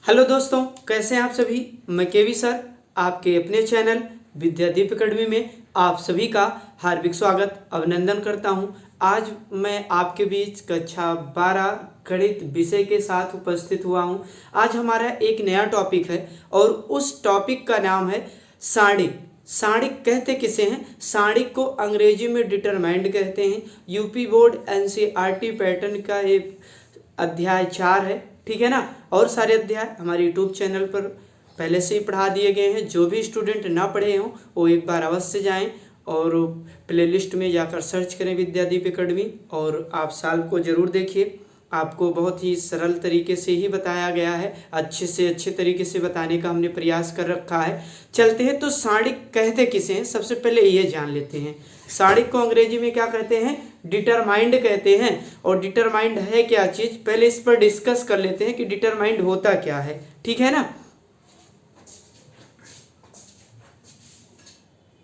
Hello दोस्तों, कैसे हैं आप सभी। मैं केवी सर आपके अपने चैनल विद्यादीप अकेडमी में आप सभी का हार्दिक स्वागत अभिनंदन करता हूं। आज मैं आपके बीच कक्षा 12 गणित विषय के साथ उपस्थित हुआ हूं। आज हमारा एक नया टॉपिक है और उस टॉपिक का नाम है सारणिक। सारणिक कहते किसे हैं? सारणिक को अंग्रेजी में डिटरमाइंड कहते हैं। यूपी बोर्ड एनसीईआरटी पैटर्न का एक अध्याय 4 है, ठीक है ना। और सारे अध्याय हमारे यूट्यूब चैनल पर पहले से ही पढ़ा दिए गए हैं। जो भी स्टूडेंट ना पढ़े हों वो एक बार अवश्य जाएं और प्लेलिस्ट में जाकर सर्च करें विद्यादीप अकेडमी और आप साल को ज़रूर देखिए। आपको बहुत ही सरल तरीके से ही बताया गया है, अच्छे से अच्छे तरीके से बताने का हमने प्रयास कर रखा है। चलते हैं तो सारणिक कहते किसे हैं, सबसे पहले ये जान लेते हैं। सारणिक को अंग्रेजी में क्या कहते हैं? डिटरमाइंड कहते हैं। और डिटरमाइंड है क्या चीज, पहले इस पर डिस्कस कर लेते हैं कि डिटरमाइंड होता क्या है, ठीक है ना।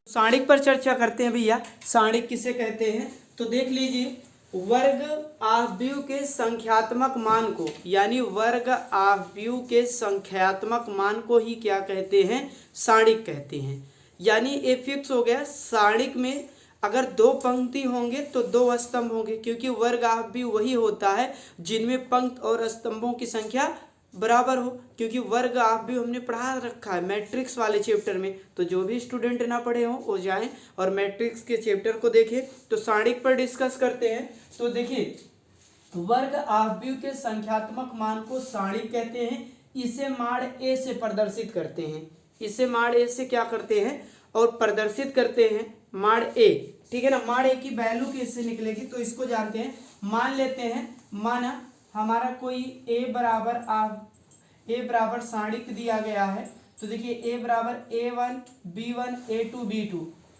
सारणिक पर चर्चा करते हैं भैया। सारणिक किसे कहते हैं? तो देख लीजिए, वर्ग आव्यूह के संख्यात्मक मान को, यानी वर्ग आव्यूह के संख्यात्मक मान को ही क्या कहते हैं? सारणिक कहते हैं। यानी ये फिक्स हो गया, सारणिक में अगर दो पंक्ति होंगे तो दो स्तंभ होंगे, क्योंकि वर्ग आव्यूह वही होता है जिनमें पंक्ति और स्तंभों की संख्या बराबर हो। क्योंकि वर्ग आव्यूह हमने पढ़ा रखा है मैट्रिक्स वाले चैप्टर में, तो जो भी स्टूडेंट ना पढ़े हों वो जाएं और मैट्रिक्स के चैप्टर को देखें। तो सारणिक पर डिस्कस करते हैं। तो देखिए, वर्ग आव्यूह के संख्यात्मक मान को सारणिक कहते हैं। इसे माड़ ए से प्रदर्शित करते हैं। इसे माड़ ए से क्या करते हैं और प्रदर्शित करते हैं? माड़ ए, ठीक है ना। माड़ ए की वैल्यू किससे निकलेगी तो इसको जानते हैं। मान लेते हैं, माना हमारा कोई ए बराबर सारणिक दिया गया है। तो देखिए ए बराबर A1 B1 A2 B2।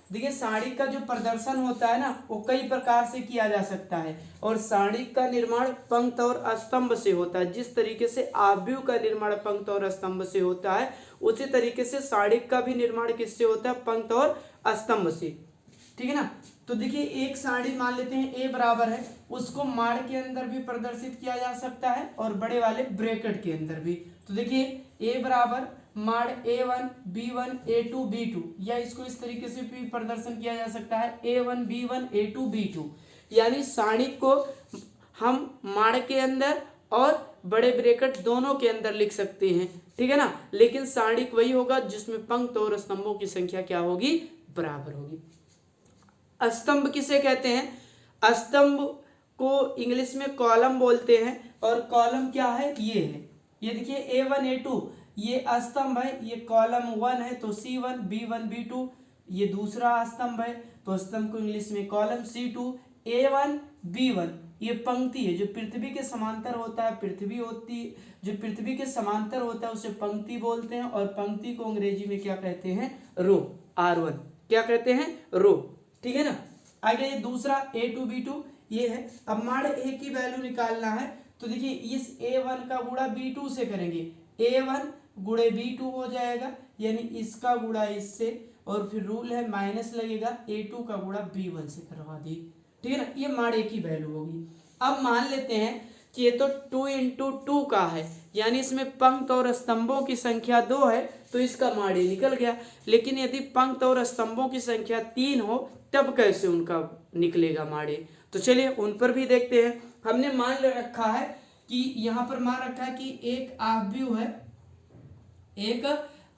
देखिए सारणिक का जो प्रदर्शन होता है ना वो कई प्रकार से किया जा सकता है। और सारणिक का निर्माण पंक्ति और स्तंभ से होता है। जिस तरीके से आव्यूह का निर्माण पंक्ति और स्तंभ से होता है, उसी तरीके से सारणिक का भी निर्माण किससे होता है? पंक्ति और स्तंभ से, ठीक है ना। तो देखिए एक सारणी मान लेते हैं ए बराबर है, उसको माड़ के अंदर भी प्रदर्शित किया जा सकता है और बड़े वाले ब्रैकेट के अंदर भी। तो देखिए ए बराबर माड़ A1 B1 A2 B2, या इसको इस तरीके से भी प्रदर्शन किया जा सकता है A1 B1 A2 B2। यानी सारणी को हम माड़ के अंदर और बड़े ब्रैकेट दोनों के अंदर लिख सकते हैं, ठीक है ना। लेकिन सारणी वही होगा जिसमें पंक्ति और स्तंभों की संख्या क्या होगी? बराबर होगी। स्तंभ किसे कहते हैं? स्तंभ को इंग्लिश में कॉलम बोलते हैं। और कॉलम क्या है? ये है, ये देखिए A1 A2 ये स्तंभ है, ये कॉलम 1 है तो C1 B1 B2 ये दूसरा स्तंभ है तो स्तंभ को इंग्लिश में कॉलम C2। A1 B1 ये पंक्ति है, जो पृथ्वी के समांतर होता है, पृथ्वी होती जो पृथ्वी के समांतर होता है उसे पंक्ति बोलते हैं। और पंक्ति को अंग्रेजी में क्या कहते हैं? रो। R1 क्या कहते हैं? रो, ठीक है ना। आगे ये दूसरा A2 B2 ये है। अब माड़ ए की वैल्यू निकालना है तो देखिए इस A1 का गुणा B2 से करेंगे, A1 गुणे B2 हो जाएगा, यानी इसका गुणा इससे, और फिर रूल है माइनस लगेगा, A2 का गुणा B1 से करवा दी, ठीक है ना। ये माड़ ए की वैल्यू होगी। अब मान लेते हैं कि ये तो 2 इंटू 2 का है, यानी इसमें पंक्ति और स्तंभों की संख्या 2 है तो इसका माड़ ए निकल गया। लेकिन यदि पंक्ति और स्तंभों की संख्या 3 हो तब कैसे उनका निकलेगा माड़े? तो चलिए उन पर भी देखते हैं। हमने मान रखा है कि यहाँ पर मान रखा है कि एक आव्यूह है, एक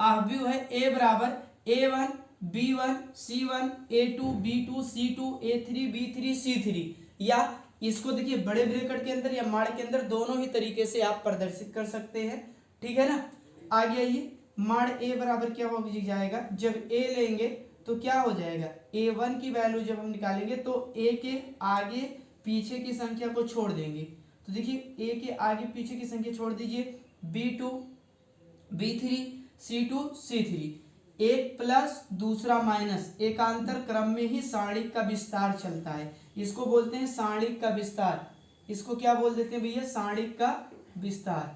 आव्यूह है ए बराबर A1 B1 C1 A2 B2 C2 A3 B3 C3। या इसको देखिए बड़े ब्रैकेट के अंदर या माड़ के अंदर दोनों ही तरीके से आप प्रदर्शित कर सकते हैं, ठीक है ना। आगे आइए, माड़ ए बराबर क्या हो जाएगा? जब ए लेंगे तो क्या हो जाएगा? A1 की वैल्यू जब हम निकालेंगे तो ए के आगे पीछे की संख्या को छोड़ देंगे। तो देखिए ए के आगे पीछे की संख्या छोड़ दीजिए, B2 B3 C2 C3, एक प्लस दूसरा माइनस, एकांतर क्रम में ही सारणिक का विस्तार चलता है। इसको बोलते हैं सारणिक का विस्तार। इसको क्या बोल देते हैं भैया? सारणिक का विस्तार,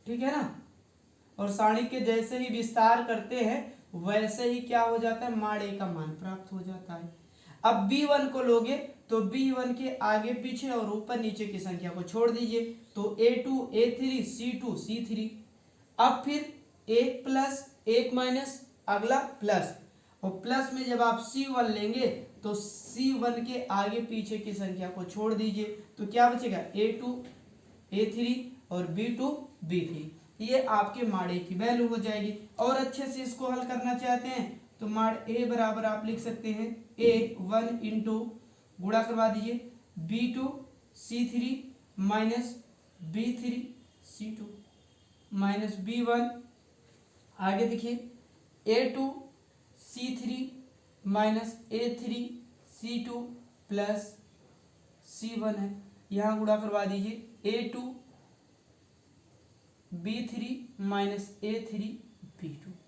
ठीक है ना। और सारणिक के जैसे ही विस्तार करते हैं वैसे ही क्या हो जाता है? माड़ ए का मान प्राप्त हो जाता है। अब B1 को लोगे तो B1 के आगे पीछे और ऊपर नीचे की संख्या को छोड़ दीजिए, तो A2 A3 C2 C3। अब फिर 1 प्लस 1 माइनस अगला प्लस, और प्लस में जब आप C1 लेंगे तो C1 के आगे पीछे की संख्या को छोड़ दीजिए, तो क्या बचेगा A2 A3 और B2 B3। ये आपके माड़ ए की वैल्यू हो जाएगी। और अच्छे से इसको हल करना चाहते हैं तो माड़ ए बराबर आप लिख सकते हैं A1 इंटू गुणा करवा दीजिए B2 C3 minus B3 C2 minus B1, आगे देखिए A2 C3 minus A3 C2 plus C1 है, यहाँ गुणा करवा दीजिए A2 B3 minus A3 B2।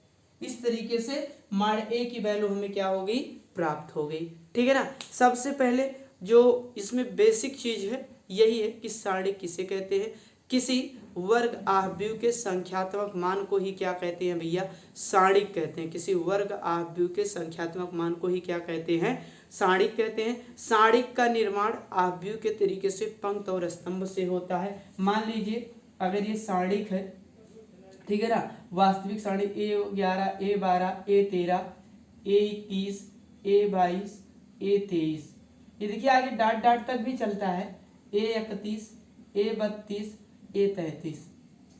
इस तरीके से माड़ ए की वैल्यू हमें क्या हो गई, प्राप्त हो गई। ठीक है ना। सबसे पहले जो इसमें बेसिक चीज है यही है कि सारणिक किसे कहते हैं। किसी वर्ग आव्यूह के संख्यात्मक मान को ही क्या कहते हैं भैया, सारणिक कहते हैं। किसी वर्ग आव्यूह के संख्यात्मक मान को ही क्या कहते हैं, सारणिक कहते हैं। सारणिक का निर्माण आव्यूह के तरीके से पंक्ति और स्तंभ से होता है। मान लीजिए अगर ये सारणिक है, ठीक है ना, वास्तविक सारणी A11 A12 A13 A21 A22 A23, ये देखिए आगे डाट डाट तक भी चलता है, A31 A32 A33।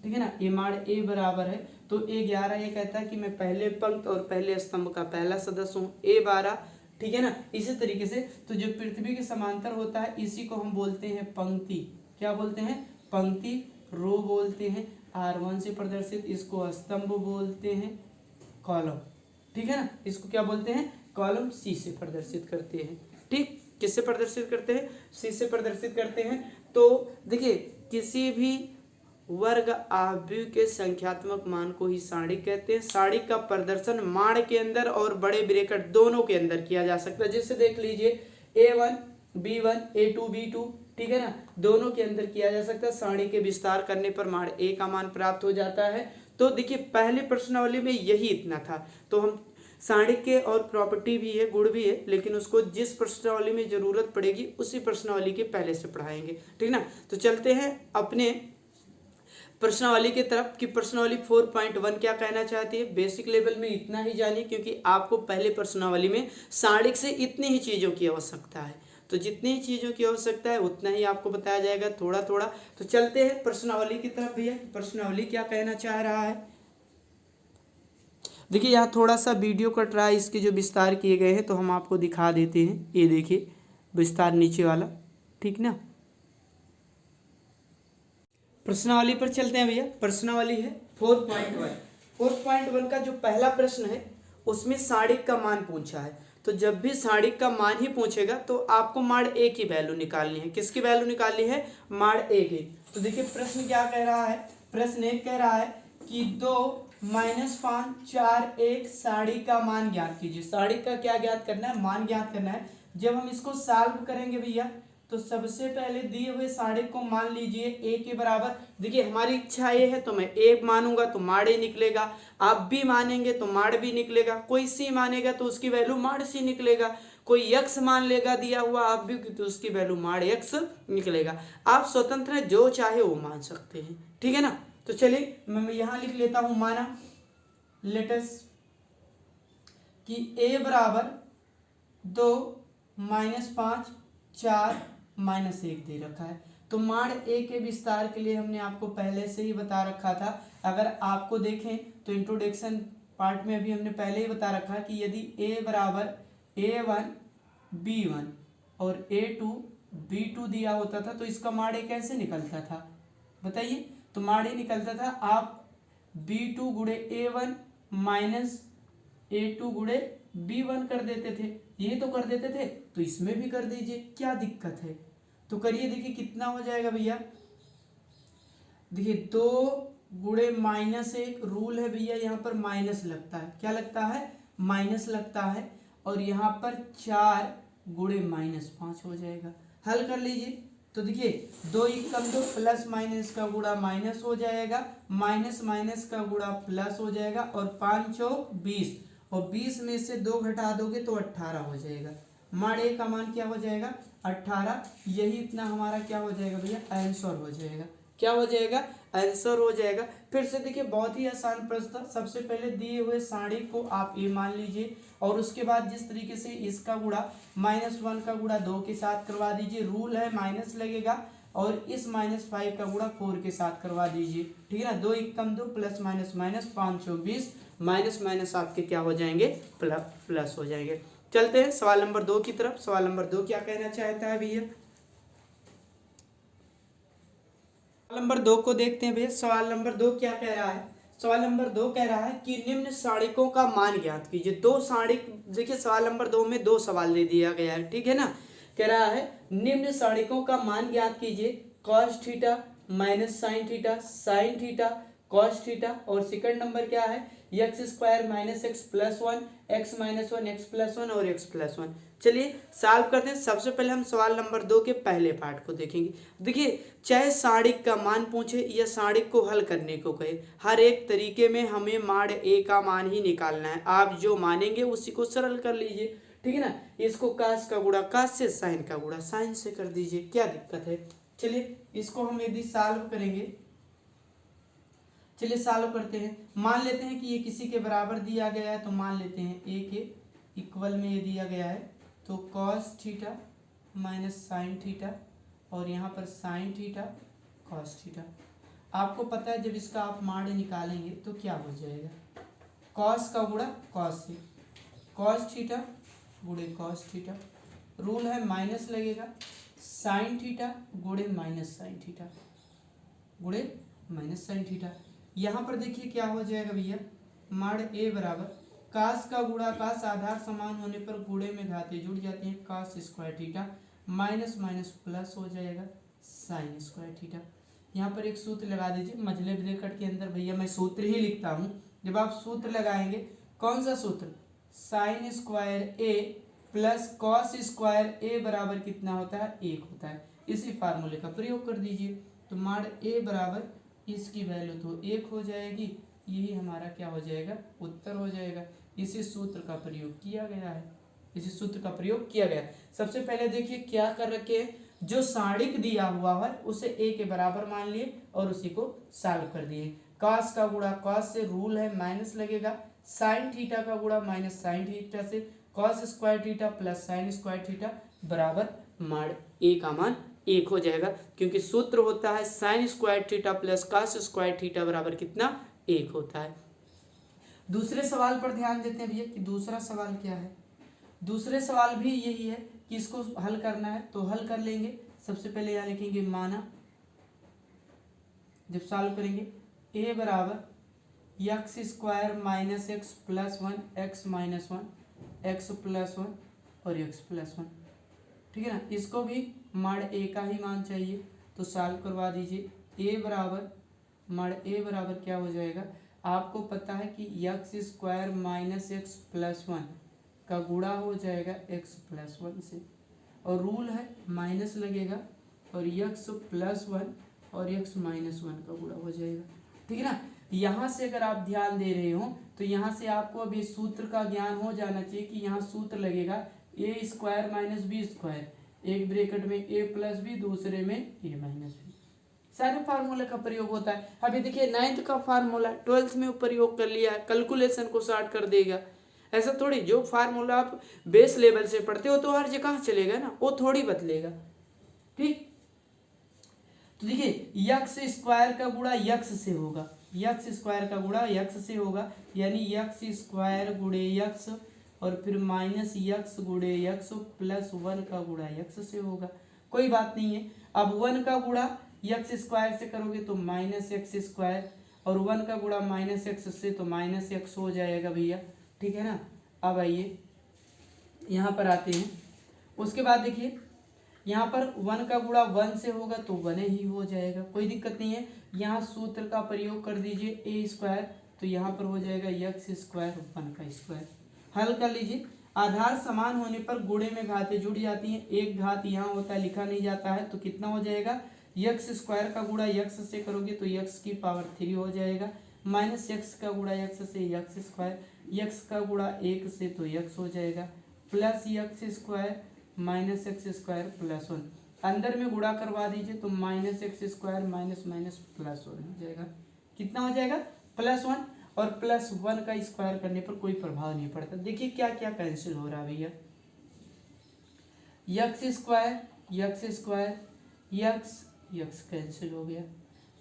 ठीक है ना। ये माड़ ए बराबर है तो A11 ये कहता है कि मैं पहले पंक्ति और पहले स्तंभ का पहला सदस्य हूँ। A12, ठीक है ना। इसी तरीके से तो जो पृथ्वी के समांतर होता है इसी को हम बोलते हैं पंक्ति। क्या बोलते हैं, पंक्ति। रो बोलते हैं R1 से प्रदर्शित, इसको स्तंभ बोलते हैं, कॉलम। ठीक है ना। इसको क्या बोलते हैं, कॉलम C से प्रदर्शित करते हैं। ठीक, किससे प्रदर्शित करते हैं, C से प्रदर्शित करते हैं। तो देखिए किसी भी वर्ग आव्यूह के संख्यात्मक मान को ही सारणिक कहते हैं। सारणिक का प्रदर्शन माड़ के अंदर और बड़े ब्रैकेट दोनों के अंदर किया जा सकता है। जैसे देख लीजिए A1 B1 A2 B2, ठीक है ना, दोनों के अंदर किया जा सकता है। सारणी के विस्तार करने पर माड़ ए का मान प्राप्त हो जाता है। तो देखिए पहले प्रश्नावली में यही इतना था। तो हम सारणी के और प्रॉपर्टी भी है, गुण भी है, लेकिन उसको जिस प्रश्नावली में जरूरत पड़ेगी उसी प्रश्नावली के पहले से पढ़ाएंगे। ठीक ना। तो चलते हैं अपने प्रश्नावली की तरफ कि प्रश्नावली 4.1 क्या कहना चाहती है। बेसिक लेवल में इतना ही जानिए, क्योंकि आपको पहले प्रश्नावली में सारणिक से इतनी ही चीज़ों की आवश्यकता है। तो जितनी ही चीज़ों की आवश्यकता है उतना ही आपको बताया जाएगा, थोड़ा थोड़ा। तो चलते हैं प्रश्नावली की तरफ भैया। प्रश्नावली क्या कहना चाह रहा है, देखिए यहाँ थोड़ा सा वीडियो कट रहा है, इसके जो विस्तार किए गए हैं तो हम आपको दिखा देते हैं। ये देखिए विस्तार नीचे वाला, ठीक ना। प्रश्नावली पर चलते हैं भैया। प्रश्नावली है 4.1। 4.1 का जो पहला प्रश्न है उसमें सारणिक का मान पूछा है। तो जब भी सारणिक का मान ही पूछेगा तो आपको माड़ ए की वैल्यू निकालनी है। किसकी वैल्यू निकालनी है, माड़ ए की। तो देखिए प्रश्न क्या कह रहा है, प्रश्न एक कह रहा है कि 2 -5 4 1 सारणिक का मान ज्ञात कीजिए। सारणिक का क्या ज्ञात करना है, मान ज्ञात करना है। जब हम इसको सॉल्व करेंगे भैया तो सबसे पहले दिए हुए सारणिक को मान लीजिए ए के बराबर। देखिए हमारी इच्छा ये है तो मैं ए मानूंगा तो माड़ ए निकलेगा, आप भी मानेंगे तो माड़ भी निकलेगा, कोई सी मानेगा तो उसकी वैल्यू माड़ सी निकलेगा, कोई यक्स मान लेगा दिया हुआ आप भी तो उसकी वैल्यू माड़ यक्स निकलेगा। आप स्वतंत्र हैं, जो चाहे वो मान सकते हैं। ठीक है ना। तो चलिए मैं यहाँ लिख लेता हूँ, माना लेटस कि ए बराबर 2 -5 4 -1 दे रखा है। तो माड़ ए के विस्तार के लिए हमने आपको पहले से ही बता रखा था। अगर आपको देखें तो इंट्रोडक्शन पार्ट में अभी हमने पहले ही बता रखा है कि यदि ए बराबर A1 B1 और A2 B2 दिया होता था तो इसका माड़ ए कैसे निकलता था बताइए। तो माड़ ए निकलता था, आप B2 गुणे A1 माइनस A2 गुणे B1 कर देते थे, ये तो कर देते थे, तो इसमें भी कर दीजिए, क्या दिक्कत है। तो करिए, देखिए कितना हो जाएगा भैया। देखिए 2 गुणे -1 रूल है भैया, यहाँ पर माइनस लगता है, क्या लगता है, माइनस लगता है। और यहाँ पर 4 गुणे -5 हो जाएगा। हल कर लीजिए तो देखिए 2 × 2 प्लस माइनस का गुणा माइनस हो जाएगा, माइनस माइनस का गुणा प्लस हो जाएगा, और 5 चौक 20, और 20 में से 2 घटा दोगे तो 18 हो जाएगा। माड़ ए का मान क्या हो जाएगा, 18, यही इतना हमारा क्या हो जाएगा भैया, आंसर हो जाएगा। क्या हो जाएगा, आंसर हो जाएगा। फिर से देखिए बहुत ही आसान प्रश्न था। सबसे पहले दिए हुए साड़ी को आप ए मान लीजिए और उसके बाद जिस तरीके से इसका गुणा -1 का गुणा 2 के साथ करवा दीजिए। रूल है माइनस लगेगा और इस -5 का गुणा 4 के साथ करवा दीजिए। ठीक है ना, 2 एकम 2 प्लस माइनस माइनस 5 चौक 20, माइनस माइनस आपके क्या हो जाएंगे, प्लस हो जाएंगे। चलते हैं सवाल नंबर 2 की तरफ। सवाल नंबर 2 क्या कहना चाहता है भैया, सवाल नंबर 2 को देखते हैं भैया। सवाल नंबर 2 क्या कह रहा है, सवाल नंबर 2 कह रहा है कि निम्न सारणिकों का मान ज्ञात कीजिए। दो सारणिक, देखिए सवाल नंबर 2 में 2 सवाल दे दिया गया है, ठीक है ना। कह रहा है निम्न सारणिकों का मान ज्ञात कीजिए, cos theta minus sine theta, sine theta cos theta, और सेकंड नंबर क्या है, x square minus x plus 1, x minus 1, x plus 1 और एक्स प्लस 1। चलिए सॉल्व करते हैं। सबसे पहले हम सवाल नंबर 2 के पहले पार्ट को देखेंगे। देखिए चाहे सारणिक का मान पूछे या सारणिक को हल करने को कहे, हर एक तरीके में हमें माड ए का मान ही निकालना है। आप जो मानेंगे उसी को सरल कर लीजिए, ठीक है ना। इसको कास का गुणा कास से, साइन का गुणा साइन से कर दीजिए, क्या दिक्कत है। चलिए इसको हम यदि सॉल्व करेंगे, चलिए सॉल्व करते हैं। मान लेते हैं कि ये किसी के बराबर दिया गया है, तो मान लेते हैं ए के इक्वल में ये दिया गया है, तो cos theta minus sine theta और यहाँ पर साइन थीटा कॉस थीटा। आपको पता है जब इसका आप मान निकालेंगे तो क्या हो जाएगा, कॉस का गुणा कॉस से, कॉस थीटा गुणे कॉस थीटा, रूल है माइनस लगेगा, साइन थीटा गुणे माइनस साइन थीटा गुणे माइनस साइन थीटा। यहाँ पर देखिए क्या हो जाएगा भैया, माड ए बराबर कास का गुणा कास, आधार समान होने पर गुणे में घाते जुड़ जाते हैं, cos square theta minus minus plus हो जाएगा साइन स्क्वायर थीटा। यहाँ पर एक सूत्र लगा दीजिए, मझले ब्रैकेट के अंदर भैया मैं सूत्र ही लिखता हूँ। जब आप सूत्र लगाएंगे, कौन सा सूत्र, साइन स्क्वायर ए प्लस कॉस स्क्वायर ए बराबर कितना होता है, 1 होता है। इसी फार्मूले का प्रयोग कर दीजिए, तो माड ए बराबर इसकी वैल्यू तो 1 हो जाएगी, यही हमारा क्या हो जाएगा, उत्तर हो जाएगा। इसी सूत्र का प्रयोग किया गया है, इसी सूत्र का प्रयोग किया गया है। सबसे पहले देखिए क्या कर रखे हैं, जो सारणिक दिया हुआ है उसे ए के बराबर मान लिए और उसी को सॉल्व कर दिए। कॉस का गुणा कॉस से, रूल है माइनस लगेगा, साइन थीटा का गुणा माइनस साइन थीटा से, cos square theta plus sine square theta बराबर माड ए का मान 1 हो जाएगा, क्योंकि सूत्र होता है sine square theta plus cos square theta बराबर कितना, 1 होता है। दूसरे सवाल पर ध्यान देते हैं भैया कि दूसरा सवाल क्या है। दूसरे सवाल भी यही है कि इसको हल करना है, तो हल कर लेंगे। सबसे पहले यहाँ लिखेंगे माना, जब सॉल्व करेंगे ए बराबर x square minus x plus 1, x minus 1, x plus 1 और एक्स प्लस 1, ठीक है ना। इसको भी माड ए का ही मान चाहिए, तो सॉल्व करवा दीजिए। ए बराबर माड ए बराबर क्या हो जाएगा, आपको पता है कि x square minus x plus 1 का गुणा हो जाएगा एक्स प्लस 1 से, और रूल है माइनस लगेगा और एक्स प्लस 1 और एक्स माइनस 1 का गुणा हो जाएगा, ठीक है ना। यहाँ से अगर आप ध्यान दे रहे हो तो यहाँ से आपको अभी सूत्र का ज्ञान हो जाना चाहिए कि यहाँ सूत्र लगेगा ए स्क्वायर माइनस बी स्क्वायर, एक ब्रैकेट में ए प्लस बी, दूसरे में ए माइनस बी। सारे फार्मूले का प्रयोग होता है। अभी देखिए 9th का फार्मूला 12th में प्रयोग कर लिया है, कैलकुलेशन को शॉर्ट कर देगा। ऐसा थोड़ी, जो फार्मूला आप बेस लेवल से पढ़ते हो तो हर जगह चलेगा ना, वो थोड़ी बदलेगा, ठीक। तो देखिए एक्स स्क्वायर का गुणा यक्स से होगा, एक्स स्क्वायर का गुणा यक्स से होगा, यानी एक्स स्क्वायर गुणे यक्स और फिर माइनस यक्स गुणे यक्स प्लस 1 का गुणा यक्स से होगा। कोई बात नहीं है। अब 1 का गुणा यक्स स्क्वायर से करोगे तो माइनस एक्स स्क्वायर, और 1 का गुणा माइनस एक्स से तो माइनस एक्स हो जाएगा भैया, ठीक है ना। अब आइए यहाँ पर आते हैं। उसके बाद देखिए यहाँ पर 1 का गुणा 1 से होगा तो 1 ही हो जाएगा, कोई दिक्कत नहीं है। यहाँ सूत्र का प्रयोग कर दीजिए ए स्क्वायर, तो यहाँ पर हो जाएगा एक्स स्क्वायर 1 का स्क्वायर। हल कर लीजिए। आधार समान होने पर गुणे में घातें जुड़ जाती हैं, एक घात यहाँ होता है लिखा नहीं जाता है, तो कितना हो जाएगा, एक्स स्क्वायर का गुणा एक्स से करोगे तो एक्स की पावर 3 हो जाएगा, माइनस एक्स का गुणा एक्स से एक्स स्क्वायर, एक्स का गुणा 1 से तो एक्स हो जाएगा, plus x square minus x square plus one, अंदर में गुणा करवा दीजिए तो minus x square minus minus plus one हो जाएगा। कितना हो जाएगा? Plus one. और प्लस वन का स्क्वायर करने पर कोई प्रभाव नहीं पड़ता। देखिए क्या क्या कैंसिल हो रहा भैया, x square x square x x cancel हो गया।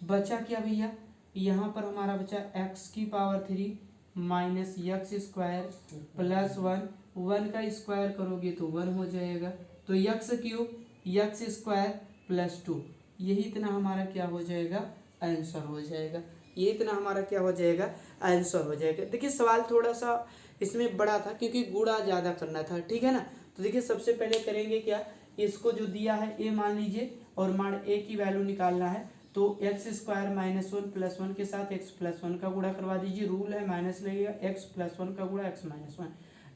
बचा क्या भैया? यहाँ पर हमारा बचा एक्स की power 3 minus x square plus one, one का स्क्वायर करोगे तो वन हो जाएगा, तो x cube x square plus 2, यही इतना हमारा क्या हो जाएगा? आंसर हो जाएगा। ये इतना हमारा क्या हो जाएगा? आंसर हो जाएगा। देखिए सवाल थोड़ा सा इसमें बड़ा था क्योंकि गुणा ज़्यादा करना था, ठीक है ना। तो देखिए सबसे पहले करेंगे क्या, इसको जो दिया है ए मान लीजिए और मान ए की वैल्यू निकालना है, तो x square minus one plus one के साथ एक्स प्लस वन का गुणा करवा दीजिए। रूल है माइनस लगेगा, एक्स प्लस वन का गुणा x minus one,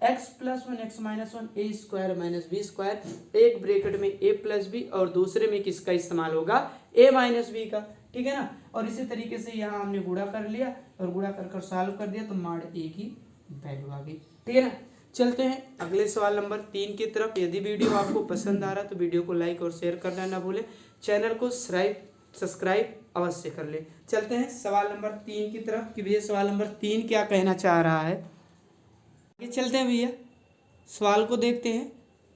x plus one x minus one a square minus b square, एक ब्रैकेट में ए प्लस बी और दूसरे में किसका इस्तेमाल होगा? ए माइनस बी का, ठीक है ना। और इसी तरीके से यहाँ हमने गुणा कर लिया और गुणा कर सॉल्व कर दिया तो माड ए की वैल्यू आ गई, ठीक है ना। चलते हैं अगले सवाल नंबर 3 की तरफ। यदि वीडियो आपको पसंद आ रहा है तो वीडियो को लाइक और शेयर करना ना भूलें, चैनल को सब्सक्राइब अवश्य कर ले। चलते हैं सवाल नंबर 3 की तरफ कि भैया सवाल नंबर 3 क्या कहना चाह रहा है। आगे चलते हैं भैया, सवाल को देखते हैं।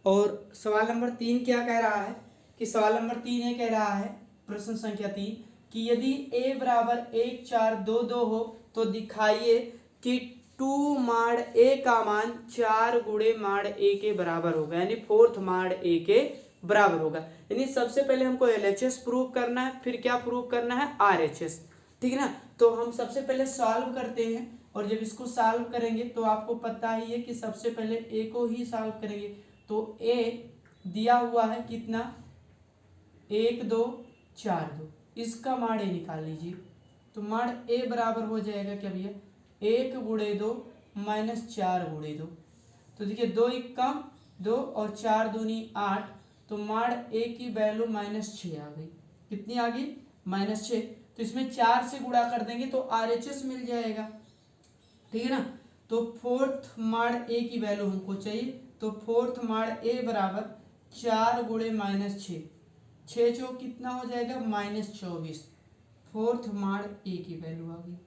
और सवाल नंबर 3 क्या कह रहा है कि सवाल नंबर 3 ये कह रहा है, प्रश्न संख्या 3, कि यदि a बराबर 1 4 2 2 हो तो दिखाइए कि 2 माड a का मान 4 गुणे माड a के बराबर होगा, यानी फोर्थ माड a के बराबर होगा। यानी सबसे पहले हमको LHS प्रूव करना है, फिर क्या प्रूव करना है? RHS, ठीक है ना। तो हम सबसे पहले सॉल्व करते हैं और जब इसको सॉल्व करेंगे तो आपको पता ही है कि सबसे पहले a को ही सॉल्व करेंगे। तो a दिया हुआ है कितना? 1 2 4 2, इसका माड a निकाल लीजिए। तो माड a बराबर हो जाएगा क्या भैया? 1 गुणे 2 माइनस 4 गुणे 2। तो देखिए 2 1 2 और 4 दूनी 8, तो माड a की वैल्यू -6 आ गई। कितनी आ गई? -6। तो इसमें 4 से गुणा कर देंगे तो RHS मिल जाएगा, ठीक है ना। तो फोर्थ माड a की वैल्यू हमको चाहिए, तो फोर्थ माड a बराबर 4 गुणे -6, 6 चौक कितना हो जाएगा? -24। फोर्थ माड a की वैल्यू आ गई,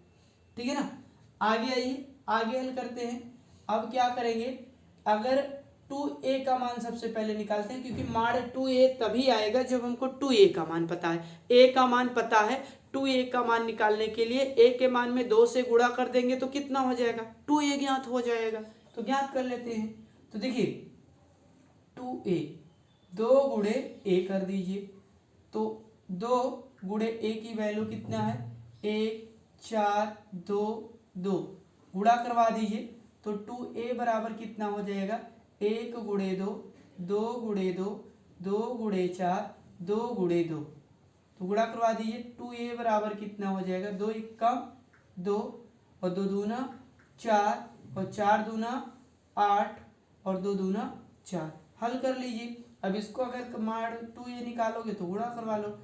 ठीक है ना। आगे आइए, आगे हल करते हैं। अब क्या करेंगे, अगर 2a का मान सबसे पहले निकालते हैं, क्योंकि माड 2a तभी आएगा जब हमको 2a का मान पता है। a का मान पता है, 2a का मान निकालने के लिए a के मान में 2 से गुणा कर देंगे तो कितना हो जाएगा? 2a ज्ञात हो जाएगा। तो ज्ञात कर लेते हैं। तो देखिए 2a 2 गुणे a कर दीजिए, तो 2 गुणे a की वैल्यू कितना है? 1 4 2 2, गुणा करवा दीजिए तो 2a बराबर कितना हो जाएगा? 1 गुणे 2 2 गुणे 2 2 गुणे 4 2 गुणे 2, तो गुणा करवा दीजिए। 2a बराबर कितना हो जाएगा? 2 1 2 और 2 दूना 4 और 4 दूना 8 और 2 दूना 4। हल कर लीजिए। अब इसको अगर माड 2a निकालोगे तो गुणा करवा लो।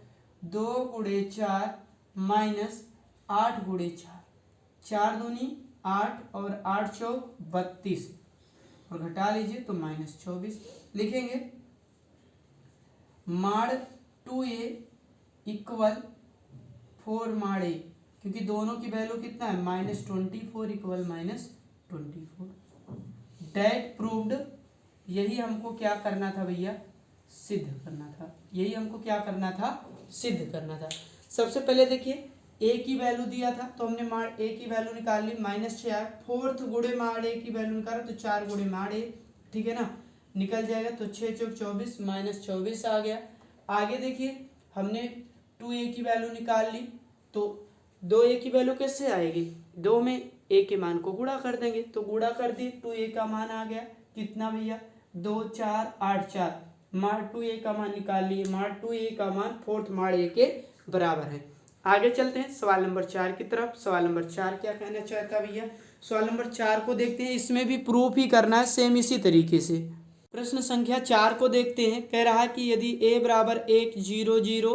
2 गुणे 4 माइनस 8 गुणे 4, 4 दूनी 8 और 8 चौक 32 और घटा लीजिए तो -24 लिखेंगे। माड 2a इक्वल 4 माड a, क्योंकि दोनों की वैल्यू कितना है? -24 इक्वल -24। That proved. यही हमको क्या करना था भैया? सिद्ध करना था। यही हमको क्या करना था? सिद्ध करना था। सबसे पहले देखिए a की वैल्यू दिया था तो हमने माड a की वैल्यू निकाल ली, -6। फोर्थ गुणे माड a की वैल्यू निकाला तो 4 गुणे माड a, ठीक है ना, निकल जाएगा। तो 6 चौक 24 -24 आ गया। आगे देखिए हमने 2a की वैल्यू निकाल ली, तो 2a की वैल्यू कैसे आएगी? 2 में a के मान को गुणा कर देंगे, तो गुणा कर दिए 2a का मान आ गया कितना भैया? 2 4 8 4, माड 2a का मान निकाल लिए। माड 2a का मान फोर्थ माड a के बराबर है। आगे चलते हैं सवाल नंबर 4 की तरफ। सवाल नंबर 4 क्या कहना चाहता भैया? सवाल नंबर 4 को देखते हैं, इसमें भी प्रूफ ही करना है सेम इसी तरीके से। प्रश्न संख्या 4 को देखते हैं। कह रहा है कि यदि a बराबर 1 0 0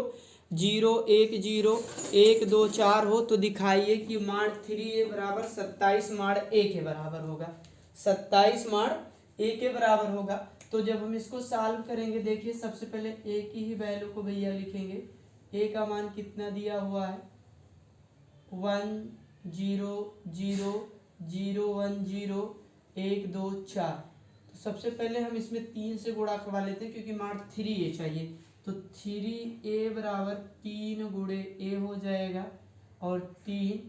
0 1 0 1 2 4 हो तो दिखाइए कि माड 3a बराबर 27 माड a के बराबर होगा। 27 माड ए के बराबर होगा। तो जब हम इसको सॉल्व करेंगे, देखिए सबसे पहले ए की ही वैल्यू को भैया लिखेंगे। ए का मान कितना दिया हुआ है 1 0 0 0 1 0 1 2 4। तो सबसे पहले हम इसमें 3 से गुणा करवा लेते हैं क्योंकि मान 3a चाहिए। तो 3a बराबर 3 गुणे a हो जाएगा और 3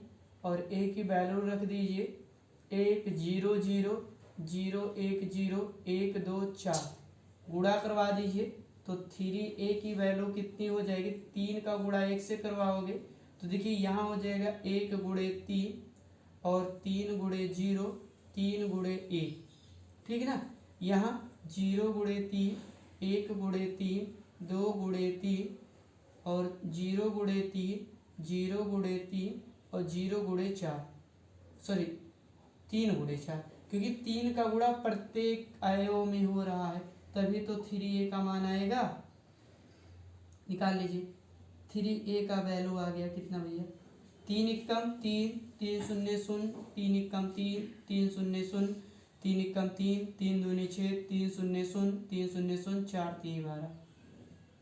और a की वैल्यू रख दीजिए 1 0 0 0 1 0 1 2 4 गुणा करवा दीजिए। तो 3a की वैल्यू कितनी हो जाएगी, 3 का गुणा 1 से करवाओगे तो देखिए यहाँ हो जाएगा 1 गुणे 3 और 3 गुणे 0 3 गुणे 1, ठीक है ना। यहाँ 0 गुणे 3 1 गुणे 3 2 गुणे 3 और 0 गुणे 3 0 गुणे 3 और 0 गुणे 4, सॉरी 3 गुणे 4, क्योंकि 3 का गुणा प्रत्येक अवयव में हो रहा है तभी तो 3a का मान आएगा। निकाल लीजिए 3a का वैल्यू आ गया कितना भैया 3 एकम 3 3 0 0 3 एकम 3 3 0 0 3 एकम 3 3 दूनी 6 3 0 0 3 0 0 4 3 12,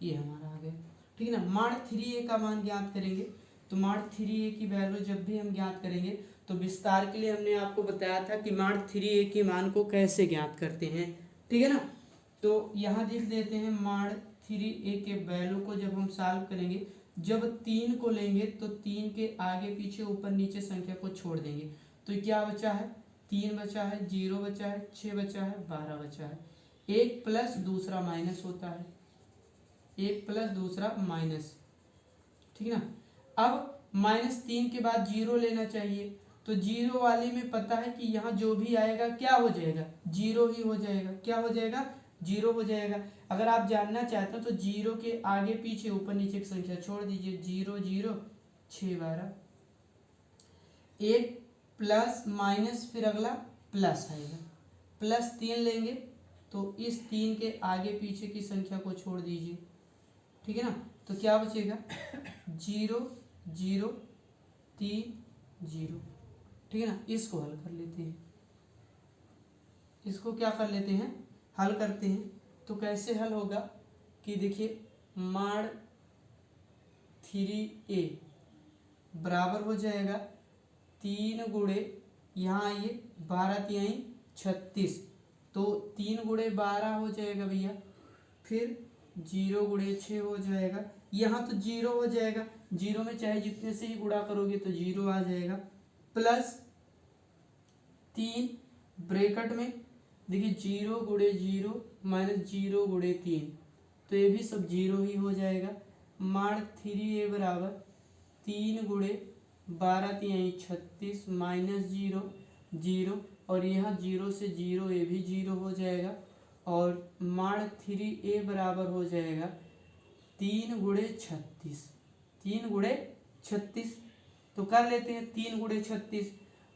ये हमारा आ गया, ठीक है ना। मान 3a का मान ज्ञात करेंगे। तो मान 3a की वैल्यू जब भी हम ज्ञात करेंगे तो विस्तार के लिए हमने आपको बताया था कि मान 3a के मान को कैसे ज्ञात करते हैं, ठीक है ना। तो यहाँ लिख देते हैं मान 3a के वैल्यू को जब हम सॉल्व करेंगे, जब 3 को लेंगे तो 3 के आगे पीछे ऊपर नीचे संख्या को छोड़ देंगे। तो क्या बचा है 3 बचा है, 0 बचा है, 6 बचा है, 12 बचा है। एक प्लस दूसरा माइनस होता है, एक प्लस दूसरा माइनस, ठीक है ना। अब -3 के बाद 0 लेना चाहिए। तो 0 वाले में पता है कि यहाँ जो भी आएगा क्या हो जाएगा 0 ही हो जाएगा, क्या हो जाएगा 0 हो जाएगा। अगर आप जानना चाहते हो तो 0 के आगे पीछे ऊपर नीचे की संख्या छोड़ दीजिए 0 0 6 12, एक प्लस माइनस फिर अगला प्लस आएगा, +3 लेंगे तो इस 3 के आगे पीछे की संख्या को छोड़ दीजिए, ठीक है ना। तो क्या बचेगा 0 0 3 0, ठीक है ना। इसको हल कर लेते हैं, इसको क्या कर लेते हैं हल करते हैं। तो कैसे हल होगा कि देखिए माड 3a बराबर हो जाएगा 3 गुणे यहाँ आइए 12 3 36, तो 3 गुणे 12 हो जाएगा भैया, फिर 0 गुणे 6 हो जाएगा, यहाँ तो 0 हो जाएगा, 0 में चाहे जितने से ही गुणा करोगे तो 0 आ जाएगा, प्लस 3 ब्रैकेट में देखिए 0 गुणे 0 माइनस 0 गुणे 3, तो ये भी सब 0 ही हो जाएगा। माड 3a बराबर 3 गुणे 12 3 36 माइनस 0 0 और यहाँ 0 से 0 ये भी 0 हो जाएगा। और माड 3a बराबर हो जाएगा 3 गुणे 36, 3 गुणे 36, तो कर लेते हैं 3 गुणे 36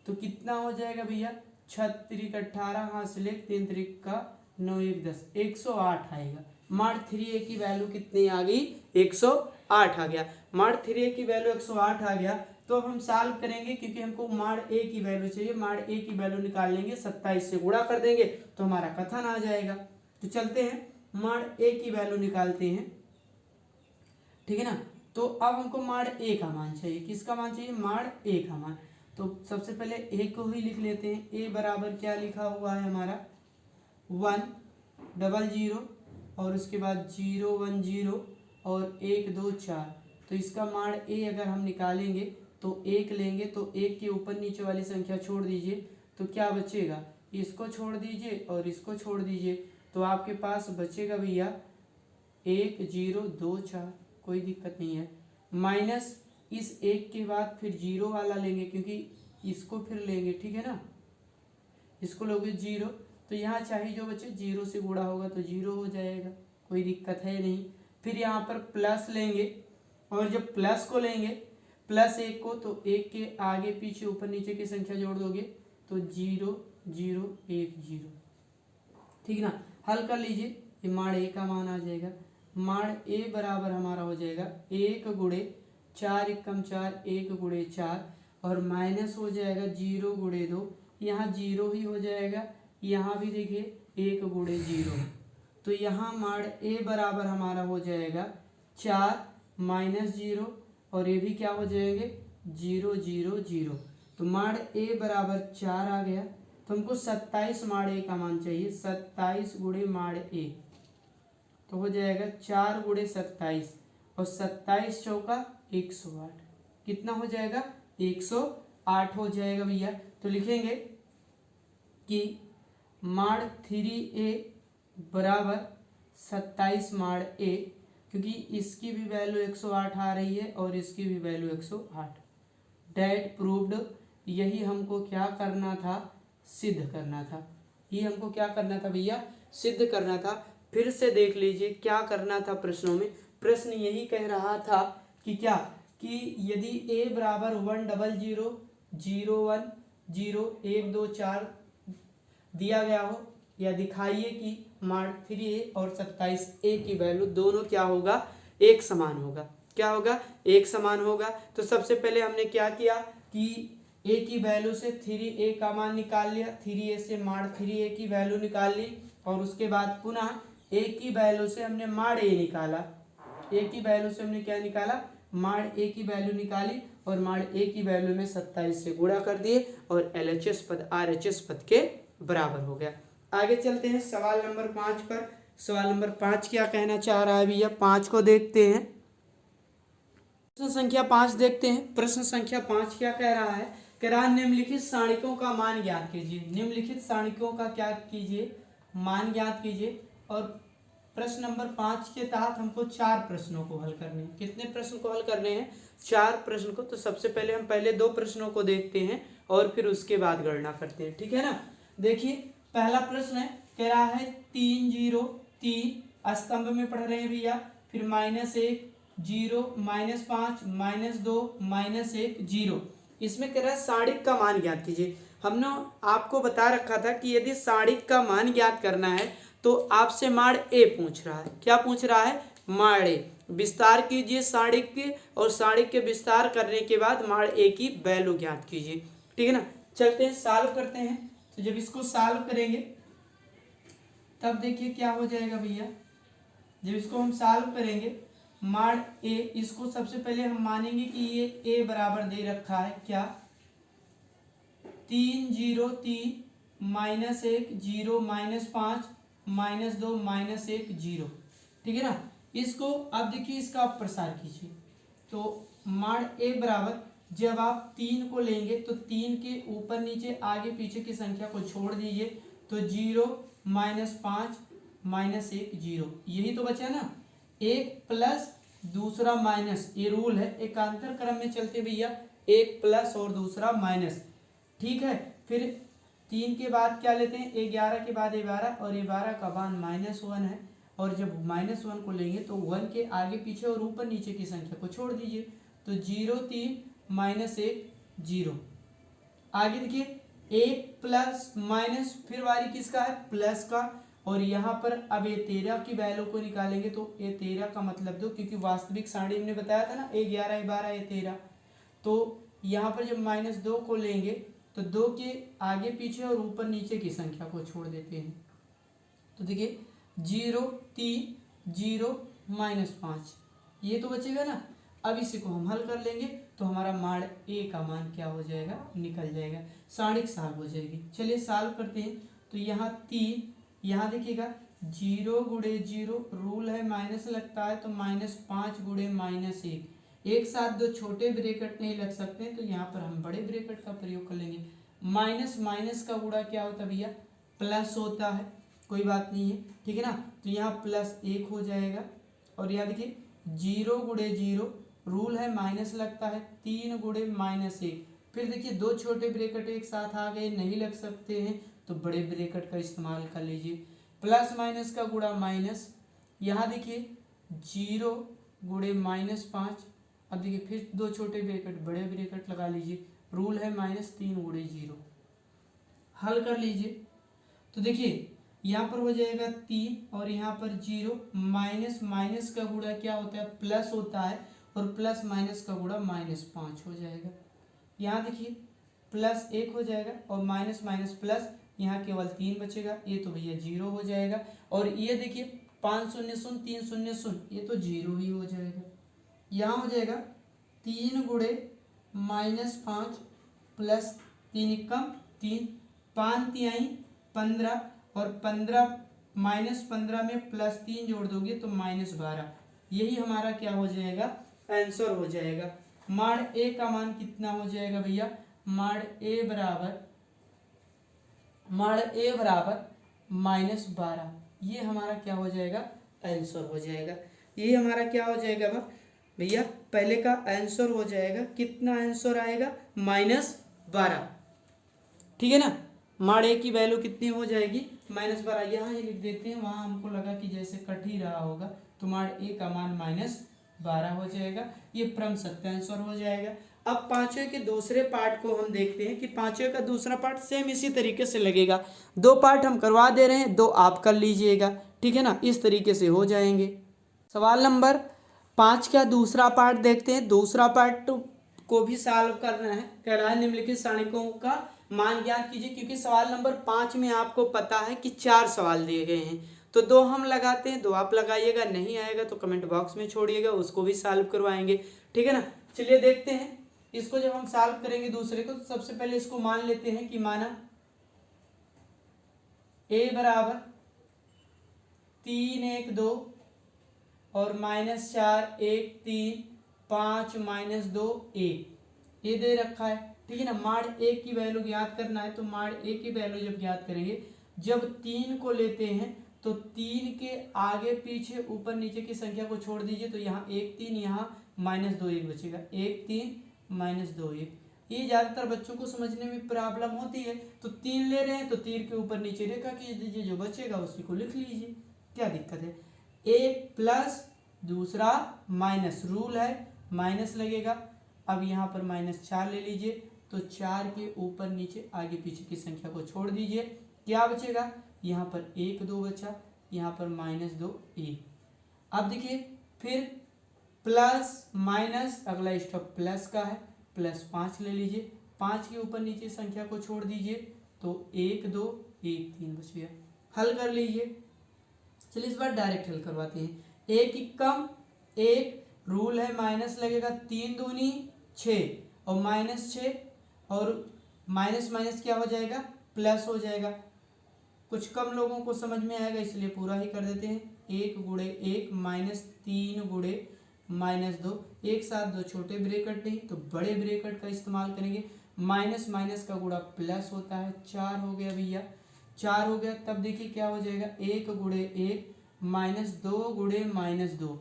तो कितना हो जाएगा भैया 6 3 18 हासिल 3 3 का 9 1 10 108 आएगा। माड 3a की वैल्यू कितनी आ गई 108 आ गया। माड 3a की वैल्यू 108 आ गया। तो अब हम सॉल्व करेंगे क्योंकि हमको माड a की वैल्यू चाहिए, माड a की वैल्यू निकाल लेंगे 27 से गुणा कर देंगे तो हमारा कथन आ जाएगा। तो चलते हैं माड a की वैल्यू निकालते हैं, ठीक है ना। तो अब हमको माड a का मान चाहिए, किसका मान चाहिए माड a का मान। तो सबसे पहले a को ही लिख लेते हैं। a बराबर क्या लिखा हुआ है हमारा 1 00 और उसके बाद 0 1 0 और 1 2 4, तो इसका मान a अगर हम निकालेंगे तो 1 लेंगे तो 1 के ऊपर नीचे वाली संख्या छोड़ दीजिए तो क्या बचेगा, इसको छोड़ दीजिए और इसको छोड़ दीजिए तो आपके पास बचेगा भैया 1 0 2 4, कोई दिक्कत नहीं है। माइनस इस 1 के बाद फिर 0 वाला लेंगे क्योंकि इसको फिर लेंगे, ठीक है ना, इसको लोगे 0 तो यहाँ चाहे जो बचे 0 से गुणा होगा तो 0 हो जाएगा, कोई दिक्कत है नहीं। फिर यहाँ पर प्लस लेंगे और जब प्लस को लेंगे +1 को तो 1 के आगे पीछे ऊपर नीचे की संख्या जोड़ दोगे तो 0 0 1 0, ठीक है ना। हल कर लीजिए, ये माड a का मान आ जाएगा। माड a बराबर हमारा हो जाएगा 1 गुणे 4 एकम 4 1 गुणे 4 और माइनस हो जाएगा 0 गुणे 2, यहाँ 0 ही हो जाएगा, यहाँ भी देखिए 1 गुणे 0। तो यहाँ माड़ ए बराबर हमारा हो जाएगा 4 माइनस 0 और ये भी क्या हो जाएंगे 0 0 0। तो माड़ ए बराबर 4 आ गया। तो हमको 27 माड़ ए का मान चाहिए। 27 गुणे माड़ ए तो हो जाएगा 4 गुणे 27 और 27 चौका 108। कितना हो जाएगा 108 हो जाएगा भैया। तो लिखेंगे कि माड़ 3a बराबर 27 माड़ ए, क्योंकि इसकी भी वैल्यू 108 आ रही है और इसकी भी वैल्यू 108। That proved. यही हमको क्या करना था सिद्ध करना था। ये हमको क्या करना था भैया सिद्ध करना था। फिर से देख लीजिए क्या करना था प्रश्नों में। प्रश्न यही कह रहा था कि क्या कि यदि a बराबर 1 0 0 0 1 0 1 2 4 दिया गया हो या दिखाइए कि माड़ 3a और 27a की वैल्यू दोनों क्या होगा एक समान होगा। क्या होगा एक समान होगा। तो सबसे पहले हमने क्या किया कि a की वैल्यू से 3a का मान निकाल लिया। 3a से माड़ 3a की वैल्यू निकाल ली और उसके बाद पुनः a की वैल्यू से हमने माड़ a निकाला। a की वैल्यू से हमने क्या निकाला माड़ a की वैल्यू निकाली और माड़ a की वैल्यू में 27 से गुणा कर दिए और LHS पद RHS पद के बराबर हो गया। आगे चलते हैं सवाल नंबर 5 पर। सवाल नंबर 5 क्या कहना चाह रहा है भैया 5 को देखते हैं। प्रश्न संख्या 5 देखते हैं। प्रश्न संख्या 5 क्या कह रहा है कह रहा है निम्नलिखित सारणिकों का मान ज्ञात कीजिए। निम्नलिखित सारणिकों का क्या कीजिए मान ज्ञात कीजिए। और प्रश्न नंबर 5 के तहत हमको 4 प्रश्नों को हल करने हैं। कितने प्रश्न को हल करने हैं 4 प्रश्न को। तो सबसे पहले हम पहले 2 प्रश्नों को देखते हैं और फिर उसके बाद गणना करते हैं। ठीक है ना। देखिए पहला प्रश्न है कह रहा है 3 0 3 स्तंभ में पढ़ रहे हैं भैया। फिर -1 0 -5 -2 -1 0। इसमें कह रहा है सारणिक का मान ज्ञात कीजिए। हमने आपको बता रखा था कि यदि सारणिक का मान ज्ञात करना है तो आपसे माड़ ए पूछ रहा है। क्या पूछ रहा है माड़ ए। विस्तार कीजिए सारणिक के और सारणिक के विस्तार करने के बाद माड़ ए की वैल्यू ज्ञात कीजिए। ठीक है ना। चलते हैं सॉल्व करते हैं। तो जब इसको सॉल्व करेंगे तब देखिए क्या हो जाएगा भैया। जब इसको हम सॉल्व करेंगे माड़ ए इसको सबसे पहले हम मानेंगे कि ये a बराबर दे रखा है क्या 3 0 3 -1 0 -5 -2 -1 0। ठीक है ना। इसको अब देखिए इसका आप प्रसार कीजिए। तो माड़ ए बराबर जब आप 3 को लेंगे तो 3 के ऊपर नीचे आगे पीछे की संख्या को छोड़ दीजिए तो 0 -5 -1 0। यही तो बचा ना। एक प्लस दूसरा माइनस ये रूल है एकांतर क्रम में चलते भैया। एक प्लस और दूसरा माइनस। ठीक है। फिर 3 के बाद क्या लेते हैं 11 के बाद 12 और 12 का मान -1 है। और जब -1 को लेंगे तो 1 के आगे पीछे और ऊपर नीचे की संख्या को छोड़ दीजिए तो 0 3 -1 0। आगे देखिए 1 प्लस माइनस फिर वारी किसका है प्लस का। और यहाँ पर अब ये 13 की वैल्यू को निकालेंगे तो ये 13 का मतलब दो, क्योंकि वास्तविक सारणी हमने बताया था ना 11 12 ये 13। तो यहाँ पर जब -2 को लेंगे तो 2 के आगे पीछे और ऊपर नीचे की संख्या को छोड़ देते हैं। तो देखिए 0 3 0 -5 ये तो बचेगा ना। अब इसी को हम हल कर लेंगे तो हमारा माड़ ए का मान क्या हो जाएगा निकल जाएगा। सारणिक सॉल्व हो जाएगी। चलिए सॉल्व करते हैं। तो यहाँ 3 यहाँ देखिएगा 0 गुणे 0 रूल है माइनस लगता है तो -5 गुणे -1। एक साथ दो छोटे ब्रैकेट नहीं लग सकते तो यहाँ पर हम बड़े ब्रैकेट का प्रयोग कर लेंगे। माइनस माइनस का गुणा क्या होता है भैया प्लस होता है। कोई बात नहीं है। ठीक है ना। तो यहाँ +1 हो जाएगा। और यहाँ देखिए 0 गुणे 0 रूल है माइनस लगता है 3 गुणे -1। फिर देखिए दो छोटे ब्रैकेट एक साथ आ गए नहीं लग सकते हैं तो बड़े ब्रैकेट का इस्तेमाल कर लीजिए। प्लस माइनस का गुणा माइनस। यहाँ देखिए 0 गुणे -5। अब देखिए फिर दो छोटे ब्रैकेट बड़े ब्रैकेट लगा लीजिए। रूल है -3 गुणे 0। हल कर लीजिए। तो देखिए यहाँ पर हो जाएगा 3 और यहाँ पर 0। माइनस माइनस का गुणा क्या होता है प्लस होता है और प्लस माइनस का गुणा -5 हो जाएगा। यहाँ देखिए +1 हो जाएगा और माइनस माइनस प्लस यहाँ केवल 3 बचेगा, ये तो भैया 0 हो जाएगा। और ये देखिए 5 शून्य शून्य 3 शून्य शून्य, ये तो 0 ही हो जाएगा। यहाँ हो जाएगा 3 गुणे -5 प्लस 3 एकम 3, 5 तिहाई 15 और 15 -15 में +3 जोड़ दोगे तो -12। यही हमारा क्या हो जाएगा, आंसर हो जाएगा। माड़ ए का मान कितना हो जाएगा भैया, माड़ ए बराबर -12, ये हमारा क्या हो जाएगा, आंसर हो जाएगा। ये हमारा क्या हो जाएगा भैया, पहले का आंसर हो जाएगा, कितना आंसर आएगा, -12। ठीक है ना। माड़ ए की वैल्यू कितनी हो जाएगी, -12। यहाँ ही लिख देते हैं, वहाँ हमको लगा कि जैसे कट ही रहा होगा, तो माड़ ए का मान -12 हो जाएगा। ये क्रम सत्य आंसर हो जाएगा। अब पांचवें के दूसरे पार्ट को हम देखते हैं कि पांचवें का दूसरा पार्ट सेम इसी तरीके से लगेगा। 2 पार्ट हम करवा दे रहे हैं, 2 आप कर लीजिएगा। ठीक है ना, इस तरीके से हो जाएंगे। सवाल नंबर 5 का दूसरा पार्ट देखते हैं। दूसरा पार्ट को भी सॉल्व करना है। कह रहा है निम्नलिखित सारणिकों का मान ज्ञात कीजिए, क्योंकि सवाल नंबर 5 में आपको पता है कि 4 सवाल दिए गए हैं, तो 2 हम लगाते हैं, 2 आप लगाइएगा। नहीं आएगा तो कमेंट बॉक्स में छोड़िएगा, उसको भी सॉल्व करवाएंगे। ठीक है ना। चलिए देखते हैं इसको। जब हम सॉल्व करेंगे दूसरे को, तो सबसे पहले इसको मान लेते हैं कि माना a बराबर 3 1 2 और -4 1 3 5 -2 1, ये दे रखा है। ठीक है ना। माड़ ए की वैल्यू ज्ञात करना है, तो माड़ ए की वैल्यू जब ज्ञात करेंगे, जब 3 को लेते हैं तो 3 के आगे पीछे ऊपर नीचे की संख्या को छोड़ दीजिए, तो यहाँ 1 3, यहाँ -2 1 बचेगा। 1 3 -2 1। ये ज़्यादातर बच्चों को समझने में प्रॉब्लम होती है। तो 3 ले रहे हैं तो तीर के ऊपर नीचे रेखा खींच दीजिए, जो बचेगा उसी को लिख लीजिए, क्या दिक्कत है। 1 प्लस दूसरा माइनस, रूल है माइनस लगेगा। अब यहाँ पर -4 ले लीजिए, तो 4 के ऊपर नीचे आगे पीछे की संख्या को छोड़ दीजिए, क्या बचेगा, यहाँ पर 1 2 बचा, यहाँ पर -2 1। अब देखिए फिर प्लस माइनस, अगला स्टेप प्लस का है, +5 ले लीजिए, 5 के ऊपर नीचे संख्या को छोड़ दीजिए, तो 1 2 1 3 बच गया। हल कर लीजिए। चलिए इस बार डायरेक्ट हल करवाते हैं। 1 एकम 1, रूल है माइनस लगेगा, 3 दूनी 6 और -6, और माइनस माइनस क्या हो जाएगा, प्लस हो जाएगा। कुछ कम लोगों को समझ में आएगा, इसलिए पूरा ही कर देते हैं। 1 गुणे 1 -3 गुणे -2, एक साथ 2 छोटे ब्रेकेट नहीं तो बड़े ब्रेकेट का इस्तेमाल करेंगे। माइनस माइनस का गुणा प्लस होता है, 4 हो गया भैया, 4 हो गया। तब देखिए क्या हो जाएगा, 1 गुणे 1 -2 गुणे -2,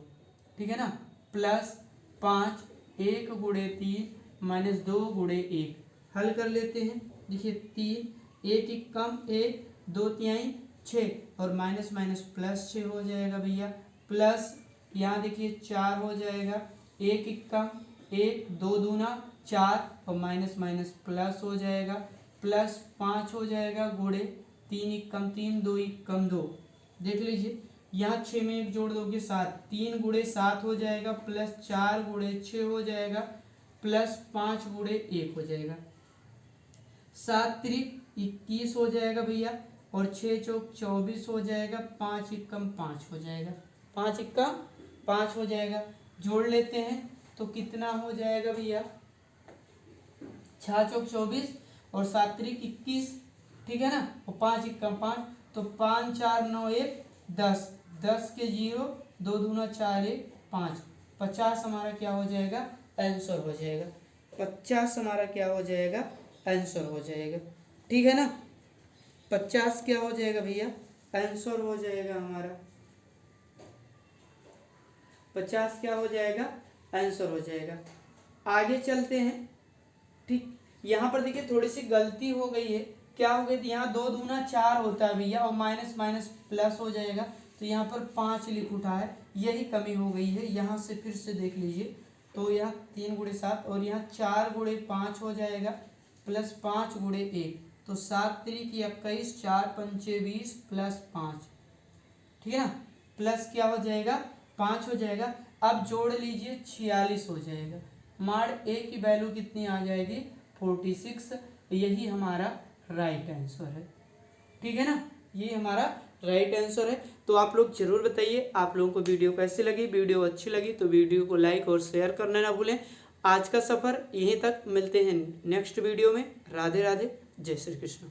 ठीक है ना, +5, 1 गुणे 3 -2 गुणे 1। हल कर लेते हैं। देखिए 3, 1 एकम 1, 2 तिहाई 6 और माइनस माइनस +6 हो जाएगा भैया, प्लस यहाँ देखिए 4 हो जाएगा, 1 एकम 1, 2 दूना 4 और माइनस माइनस प्लस हो जाएगा, +5 हो जाएगा गुणे 3 एकम 3, 2 एकम 2। देख लीजिए यहाँ 6 में 1 जोड़ दोगे 7, 3 गुणे 7 हो जाएगा, +4 गुणे 6 हो जाएगा, +5 गुणे 1 हो जाएगा। 7 त्रिक 21 हो जाएगा भैया, और 6 चौक 24 हो जाएगा, 5 एकम 5 हो जाएगा, 5 एकम 5 हो जाएगा। जोड़ लेते हैं तो कितना हो जाएगा भैया, 6 चौक 24 और 7 त्रिक 21, ठीक है ना, और 5 एकम 5, तो 5 4 9 1 10, 10 के 0, 2 दूना 4 1 5, 50 हमारा क्या हो जाएगा, आंसर हो जाएगा। 50 हमारा क्या हो जाएगा, आंसर हो जाएगा। ठीक है ना। 50 क्या हो जाएगा भैया, आंसर हो जाएगा हमारा। 50 क्या हो जाएगा, आंसर हो जाएगा। आगे चलते हैं। ठीक, यहाँ पर देखिए थोड़ी सी गलती हो गई है। क्या हो गई, यहाँ 2 दूना 4 होता है भैया, और माइनस माइनस प्लस हो जाएगा, तो यहाँ पर 5 लिख उठा है, यही कमी हो गई है। यहाँ से फिर से देख लीजिए, तो यहाँ 3 गुणे 7 और यहाँ 4 गुणे 5 हो जाएगा, +5 गुणे 1, तो 7 त्रिक 21, 4 पंचे 20 +5, ठीक है ना, प्लस क्या हो जाएगा, 5 हो जाएगा। अब जोड़ लीजिए 46 हो जाएगा। माड़ ए की वैल्यू कितनी आ जाएगी, 46। यही हमारा राइट आंसर है। ठीक है ना, ये हमारा राइट आंसर है। तो आप लोग जरूर बताइए आप लोगों को वीडियो कैसी लगी। वीडियो अच्छी लगी तो वीडियो को लाइक और शेयर करना ना भूलें। आज का सफ़र यहीं तक, मिलते हैं नेक्स्ट वीडियो में। राधे राधे, जय श्री कृष्ण।